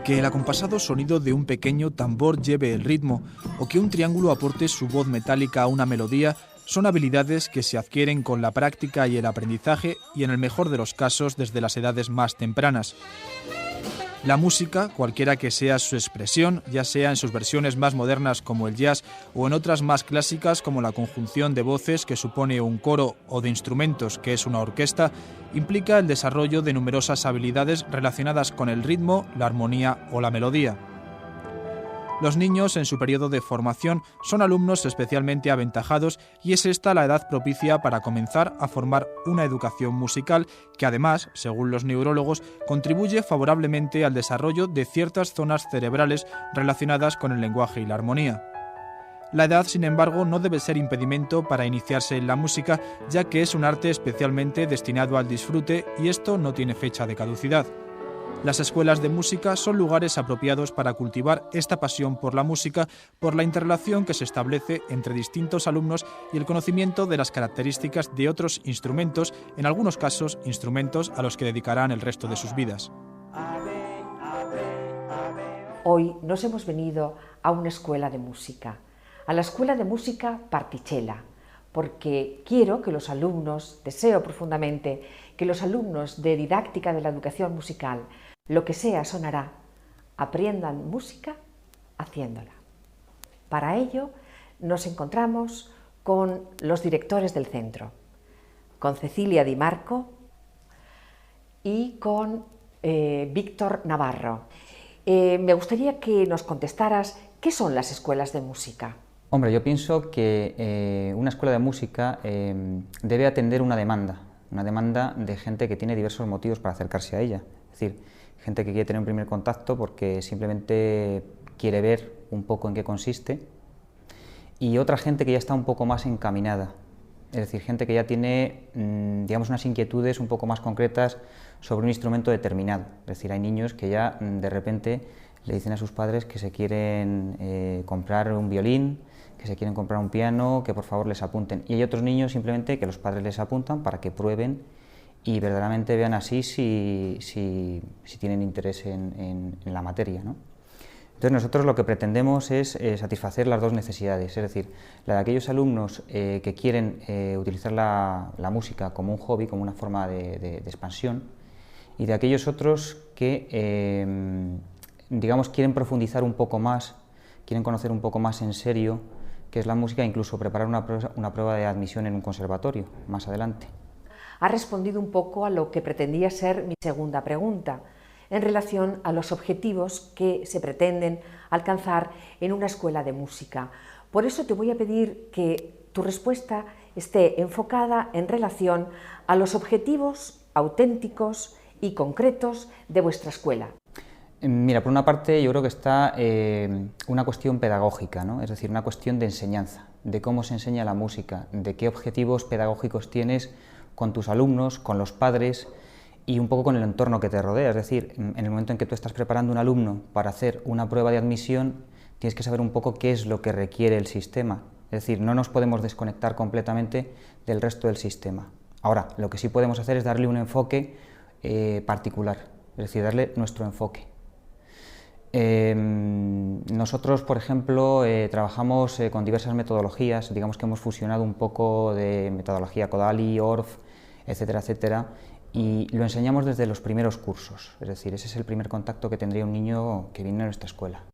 Que el acompasado sonido de un pequeño tambor lleve el ritmo o que un triángulo aporte su voz metálica a una melodía son habilidades que se adquieren con la práctica y el aprendizaje y en el mejor de los casos desde las edades más tempranas. La música, cualquiera que sea su expresión, ya sea en sus versiones más modernas como el jazz o en otras más clásicas como la conjunción de voces que supone un coro o de instrumentos que es una orquesta, implica el desarrollo de numerosas habilidades relacionadas con el ritmo, la armonía o la melodía. Los niños en su periodo de formación son alumnos especialmente aventajados y es esta la edad propicia para comenzar a formar una educación musical que además, según los neurólogos, contribuye favorablemente al desarrollo de ciertas zonas cerebrales relacionadas con el lenguaje y la armonía. La edad, sin embargo, no debe ser impedimento para iniciarse en la música, ya que es un arte especialmente destinado al disfrute y esto no tiene fecha de caducidad. Las escuelas de música son lugares apropiados para cultivar esta pasión por la música, por la interrelación que se establece entre distintos alumnos y el conocimiento de las características de otros instrumentos, en algunos casos instrumentos a los que dedicarán el resto de sus vidas. Hoy nos hemos venido a una escuela de música, a la Escuela de Música Particella, porque quiero que los alumnos, deseo profundamente que los alumnos de didáctica de la educación musical, lo que sea sonará, aprendan música haciéndola. Para ello nos encontramos con los directores del centro, con Cecilia Di Marco y con Víctor Navarro. Me gustaría que nos contestaras qué son las escuelas de música. Hombre, yo pienso que una escuela de música debe atender una demanda de gente que tiene diversos motivos para acercarse a ella. Es decir, gente que quiere tener un primer contacto porque simplemente quiere ver un poco en qué consiste, y otra gente que ya está un poco más encaminada, es decir, gente que ya tiene, digamos, unas inquietudes un poco más concretas sobre un instrumento determinado. Es decir, hay niños que ya de repente le dicen a sus padres que se quieren comprar un violín, que se quieren comprar un piano, que por favor les apunten. Y hay otros niños simplemente que los padres les apuntan para que prueben y verdaderamente vean así si tienen interés en la materia, ¿no? Entonces nosotros lo que pretendemos es satisfacer las dos necesidades, es decir, la de aquellos alumnos que quieren utilizar la música como un hobby, como una forma de expansión, y de aquellos otros que, digamos, quieren profundizar un poco más, quieren conocer un poco más en serio qué es la música, e incluso preparar una prueba de admisión en un conservatorio más adelante. Ha respondido un poco a lo que pretendía ser mi segunda pregunta, en relación a los objetivos que se pretenden alcanzar en una escuela de música. Por eso te voy a pedir que tu respuesta esté enfocada en relación a los objetivos auténticos y concretos de vuestra escuela. Mira, por una parte yo creo que está una cuestión pedagógica, ¿no? Es decir, una cuestión de enseñanza, de cómo se enseña la música, de qué objetivos pedagógicos tienes con tus alumnos, con los padres y un poco con el entorno que te rodea. Es decir, en el momento en que tú estás preparando un alumno para hacer una prueba de admisión, tienes que saber un poco qué es lo que requiere el sistema. Es decir, no nos podemos desconectar completamente del resto del sistema. Ahora, lo que sí podemos hacer es darle un enfoque particular, es decir, darle nuestro enfoque. Nosotros, por ejemplo, trabajamos con diversas metodologías, digamos que hemos fusionado un poco de metodología Kodali, Orff, etcétera, etcétera, y lo enseñamos desde los primeros cursos, es decir, ese es el primer contacto que tendría un niño que viene a nuestra escuela.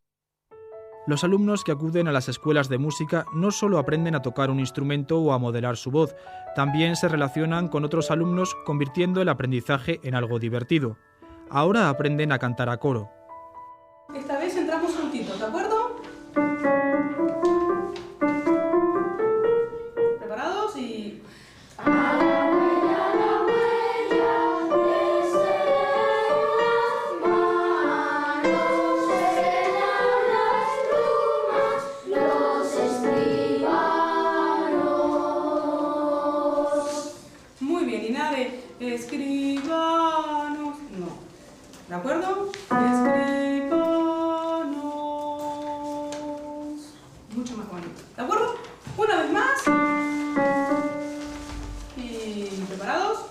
Los alumnos que acuden a las escuelas de música no solo aprenden a tocar un instrumento o a modelar su voz, también se relacionan con otros alumnos convirtiendo el aprendizaje en algo divertido. Ahora aprenden a cantar a coro. Esta vez entramos juntitos, ¿de acuerdo? ¿Preparados? Y... Muy bien, y nada de escribanos, no. ¿De acuerdo? Escríbanos. Mucho más bonito. ¿De acuerdo? Una vez más. Y ¿preparados?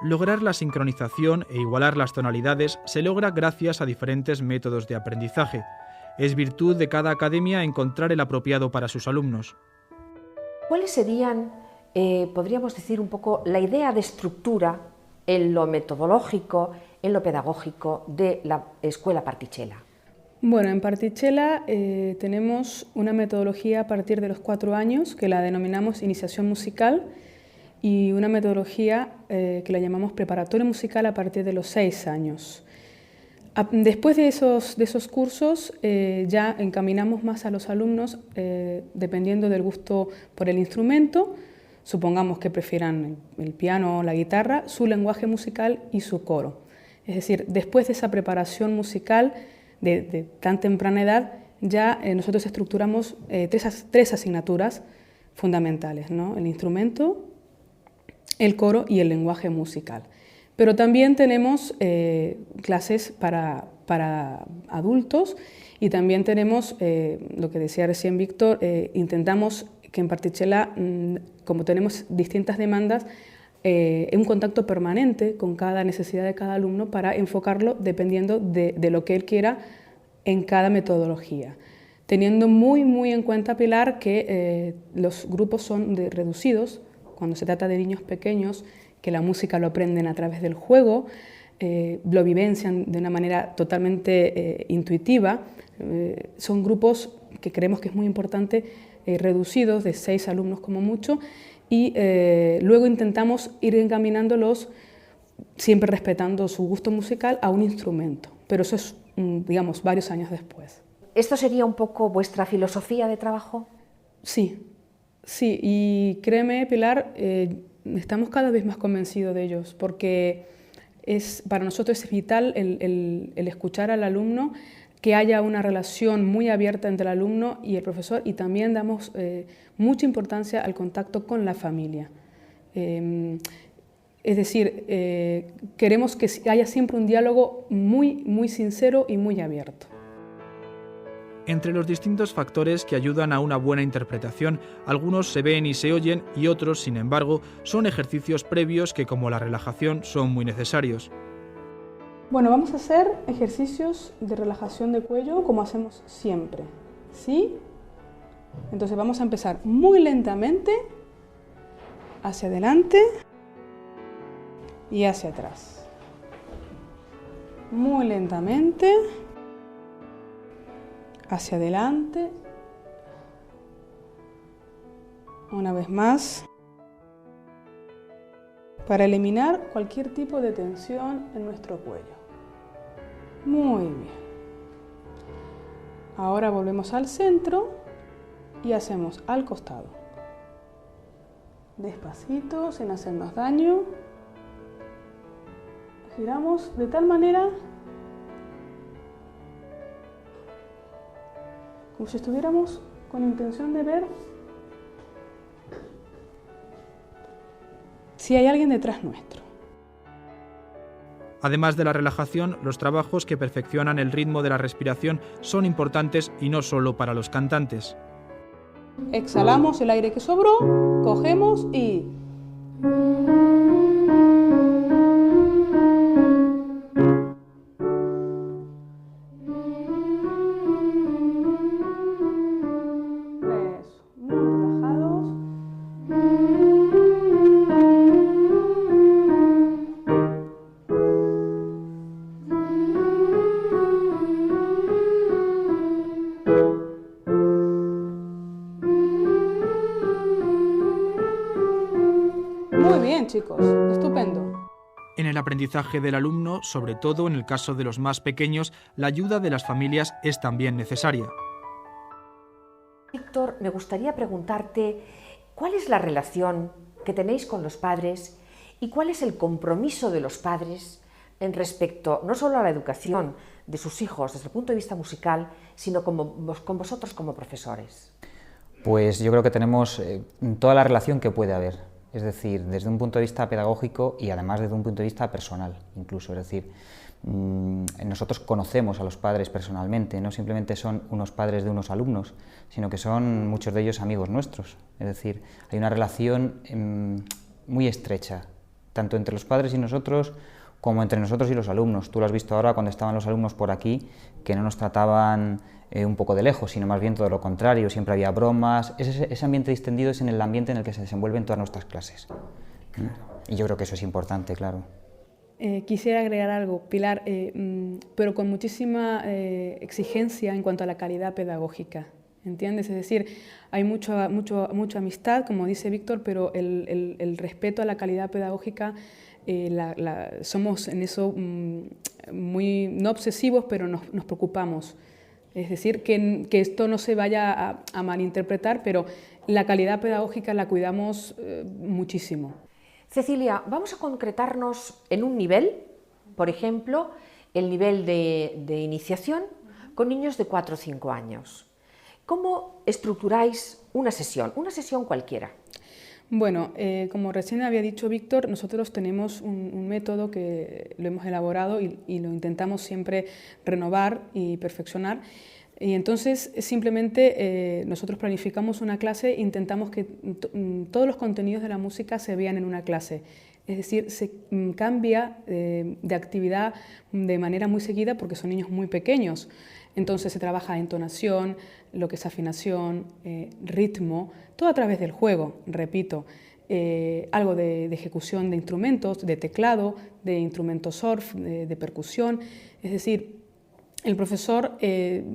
Lograr la sincronización e igualar las tonalidades se logra gracias a diferentes métodos de aprendizaje. Es virtud de cada academia encontrar el apropiado para sus alumnos. ¿Cuáles serían, podríamos decir un poco, la idea de estructura en lo metodológico, en lo pedagógico de la Escuela Particella? Bueno, en Particella tenemos una metodología a partir de los 4 años que la denominamos iniciación musical y una metodología que la llamamos preparatoria musical a partir de los 6 años. Después de esos cursos ya encaminamos más a los alumnos dependiendo del gusto por el instrumento, supongamos que prefieran el piano o la guitarra, su lenguaje musical y su coro. Es decir, después de esa preparación musical de tan temprana edad, ya nosotros estructuramos 3 asignaturas fundamentales, ¿no? El instrumento, el coro y el lenguaje musical. Pero también tenemos clases para adultos y también tenemos, lo que decía recién Víctor, intentamos que en Particella, como tenemos distintas demandas, un contacto permanente con cada necesidad de cada alumno para enfocarlo dependiendo de lo que él quiera en cada metodología. Teniendo muy en cuenta, Pilar, que los grupos son reducidos, cuando se trata de niños pequeños, que la música lo aprenden a través del juego, lo vivencian de una manera totalmente intuitiva. Son grupos que creemos que es muy importante, reducidos, de 6 alumnos como mucho, y luego intentamos ir encaminándolos, siempre respetando su gusto musical, a un instrumento. Pero eso es, digamos, varios años después. ¿Esto sería un poco vuestra filosofía de trabajo? Sí. Sí, y créeme, Pilar, estamos cada vez más convencidos de ellos, porque para nosotros es vital el escuchar al alumno, que haya una relación muy abierta entre el alumno y el profesor, y también damos mucha importancia al contacto con la familia. Es decir, queremos que haya siempre un diálogo muy sincero y muy abierto. Entre los distintos factores que ayudan a una buena interpretación, algunos se ven y se oyen y otros, sin embargo, son ejercicios previos que, como la relajación, son muy necesarios. Bueno, vamos a hacer ejercicios de relajación de cuello como hacemos siempre, ¿sí? Entonces vamos a empezar muy lentamente, hacia adelante y hacia atrás. Muy lentamente, hacia adelante, una vez más, para eliminar cualquier tipo de tensión en nuestro cuello. Muy bien. Ahora volvemos al centro y hacemos al costado. Despacito, sin hacernos daño. Giramos de tal manera como si estuviéramos con intención de ver si hay alguien detrás nuestro. Además de la relajación, los trabajos que perfeccionan el ritmo de la respiración son importantes y no solo para los cantantes. Exhalamos el aire que sobró, cogemos y... Muy bien, chicos, estupendo. En el aprendizaje del alumno, sobre todo en el caso de los más pequeños, la ayuda de las familias es también necesaria. Víctor, me gustaría preguntarte, ¿cuál es la relación que tenéis con los padres ¿Y cuál es el compromiso de los padres en respecto no solo a la educación de sus hijos desde el punto de vista musical, sino con vosotros como profesores? Pues yo creo que tenemos toda la relación que puede haber, es decir, desde un punto de vista pedagógico y además desde un punto de vista personal incluso, es decir, nosotros conocemos a los padres personalmente, no simplemente son unos padres de unos alumnos, sino que son muchos de ellos amigos nuestros, es decir, hay una relación muy estrecha, tanto entre los padres y nosotros, como entre nosotros y los alumnos. Tú lo has visto ahora cuando estaban los alumnos por aquí, que no nos trataban un poco de lejos, sino más bien todo lo contrario, siempre había bromas. Ese ambiente distendido es en el ambiente en el que se desenvuelven todas nuestras clases. Claro. Y yo creo que eso es importante, claro. Quisiera agregar algo, Pilar, pero con muchísima exigencia en cuanto a la calidad pedagógica, ¿entiendes? Es decir, hay mucha amistad, como dice Víctor, pero el respeto a la calidad pedagógica, somos en eso muy, no obsesivos, pero nos preocupamos. Es decir, que esto no se vaya a malinterpretar, pero la calidad pedagógica la cuidamos muchísimo. Cecilia, vamos a concretarnos en un nivel, por ejemplo, el nivel de iniciación con niños de 4 o 5 años. ¿Cómo estructuráis una sesión cualquiera? Bueno, como recién había dicho Víctor, nosotros tenemos un método que lo hemos elaborado y lo intentamos siempre renovar y perfeccionar. Y entonces simplemente nosotros planificamos una clase e intentamos que todos los contenidos de la música se vean en una clase. Es decir, se cambia de actividad de manera muy seguida porque son niños muy pequeños. Entonces se trabaja entonación, lo que es afinación, ritmo, todo a través del juego, repito. Algo de ejecución de instrumentos, de teclado, de instrumentos surf, de percusión. Es decir, el profesor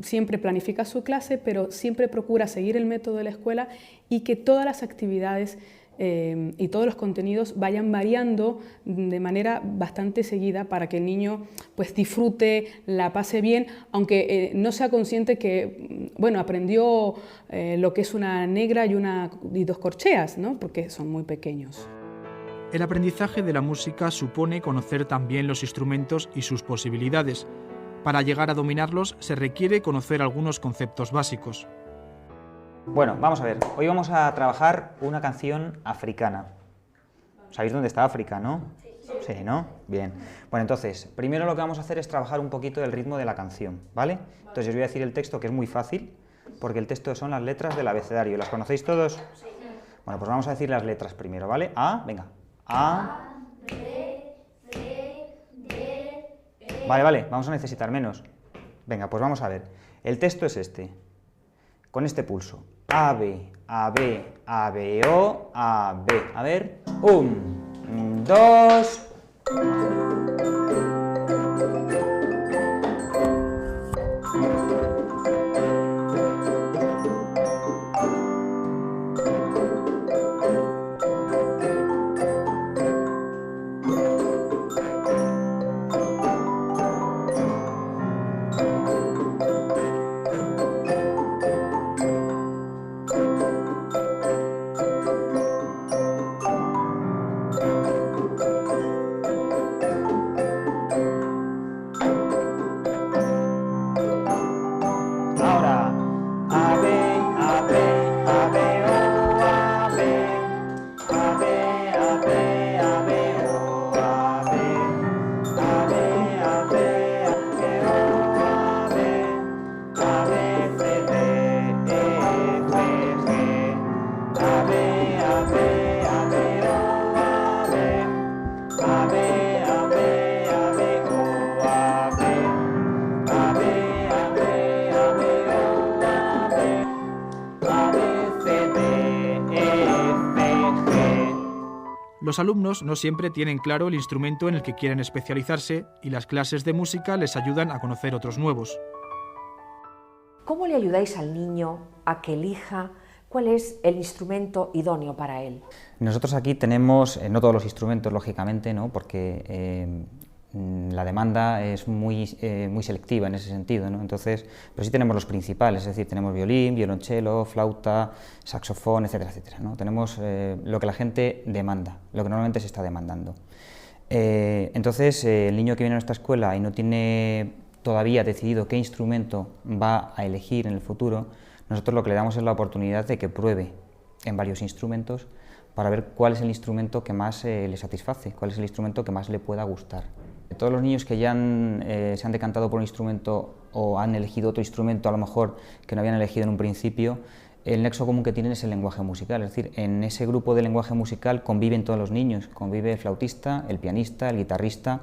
siempre planifica su clase, pero siempre procura seguir el método de la escuela y que todas las actividades y todos los contenidos vayan variando de manera bastante seguida para que el niño pues disfrute, la pase bien, aunque no sea consciente que bueno, aprendió lo que es una negra y 2 corcheas, ¿no? Porque son muy pequeños. El aprendizaje de la música supone conocer también los instrumentos y sus posibilidades. Para llegar a dominarlos se requiere conocer algunos conceptos básicos. Bueno, vamos a ver, hoy vamos a trabajar una canción africana. ¿Sabéis dónde está África, no? Sí, ¿no? Bien. Bueno, entonces, primero lo que vamos a hacer es trabajar un poquito el ritmo de la canción, ¿vale? Entonces os voy a decir el texto, que es muy fácil, porque el texto son las letras del abecedario. ¿Las conocéis todos? Bueno, pues vamos a decir las letras primero, ¿vale? A, venga. A, B, C, D, E. Vale, vamos a necesitar menos. Venga, pues vamos a ver. El texto es este, con este pulso. A, B, A, B, A, B, O, A, B. A ver, 1, 2... Los alumnos no siempre tienen claro el instrumento en el que quieren especializarse y las clases de música les ayudan a conocer otros nuevos. ¿Cómo le ayudáis al niño a que elija cuál es el instrumento idóneo para él? Nosotros aquí tenemos, no todos los instrumentos, lógicamente, ¿no? Porque La demanda es muy selectiva en ese sentido, ¿no? Entonces, pero sí tenemos los principales, es decir, tenemos violín, violonchelo, flauta, saxofón, etcétera, etcétera, ¿no? Tenemos lo que la gente demanda, lo que normalmente se está demandando. Entonces, el niño que viene a nuestra escuela y no tiene todavía decidido qué instrumento va a elegir en el futuro, nosotros lo que le damos es la oportunidad de que pruebe en varios instrumentos para ver cuál es el instrumento que más le satisface, cuál es el instrumento que más le pueda gustar. Todos los niños que ya se han decantado por un instrumento o han elegido otro instrumento, a lo mejor que no habían elegido en un principio, el nexo común que tienen es el lenguaje musical, es decir, en ese grupo de lenguaje musical conviven todos los niños, convive el flautista, el pianista, el guitarrista,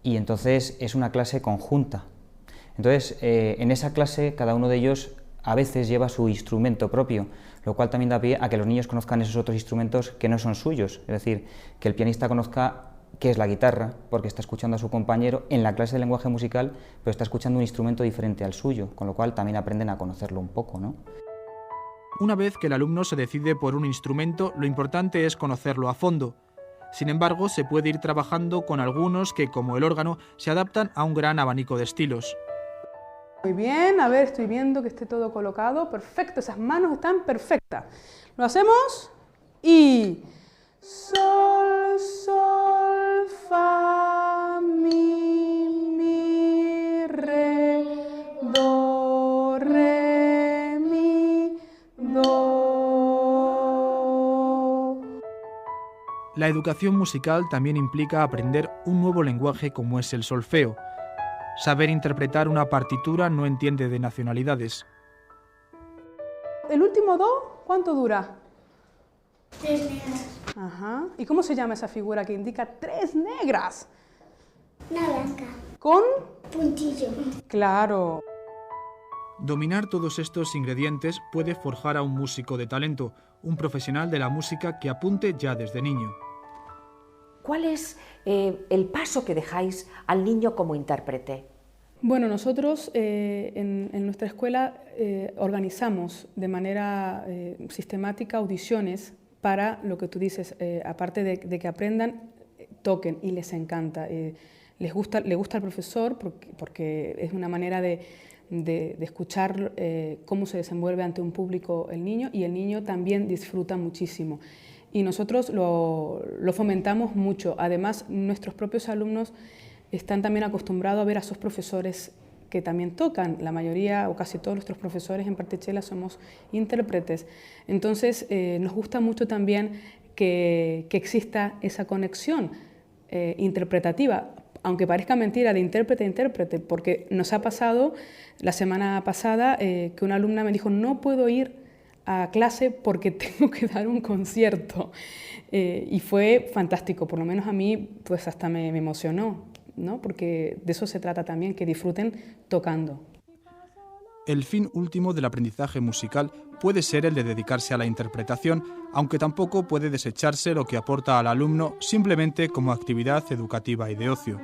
y entonces es una clase conjunta. Entonces, en esa clase cada uno de ellos a veces lleva su instrumento propio, lo cual también da pie a que los niños conozcan esos otros instrumentos que no son suyos, es decir, que el pianista conozca qué es la guitarra, porque está escuchando a su compañero en la clase de lenguaje musical, pero está escuchando un instrumento diferente al suyo, con lo cual también aprenden a conocerlo un poco, ¿no? Una vez que el alumno se decide por un instrumento, lo importante es conocerlo a fondo. Sin embargo, se puede ir trabajando con algunos que, como el órgano, se adaptan a un gran abanico de estilos. Muy bien, a ver, estoy viendo que esté todo colocado. Perfecto, esas manos están perfectas. Lo hacemos y... Sol, sol, fa, mi, re, do, re, mi, do. La educación musical también implica aprender un nuevo lenguaje como es el solfeo. Saber interpretar una partitura no entiende de nacionalidades. ¿El último do cuánto dura? 3 negras. Ajá. ¿Y cómo se llama esa figura que indica 3 negras? Una blanca. ¿Con? Puntillo. Claro. Dominar todos estos ingredientes puede forjar a un músico de talento, un profesional de la música que apunte ya desde niño. ¿Cuál es el paso que dejáis al niño como intérprete? Bueno, nosotros en nuestra escuela organizamos de manera sistemática audiciones para lo que tú dices, aparte de que aprendan, toquen, y les encanta. Le gusta al profesor porque es una manera de escuchar cómo se desenvuelve ante un público el niño, y el niño también disfruta muchísimo. Y nosotros lo fomentamos mucho. Además, nuestros propios alumnos están también acostumbrados a ver a sus profesores que también tocan. La mayoría o casi todos nuestros profesores en Partitxela somos intérpretes. Entonces, nos gusta mucho también que exista esa conexión interpretativa, aunque parezca mentira, de intérprete a intérprete, porque nos ha pasado la semana pasada que una alumna me dijo: no puedo ir a clase porque tengo que dar un concierto. Y fue fantástico, por lo menos a mí pues hasta me emocionó, ¿no? Porque de eso se trata también, que disfruten tocando. El fin último del aprendizaje musical puede ser el de dedicarse a la interpretación, aunque tampoco puede desecharse lo que aporta al alumno simplemente como actividad educativa y de ocio.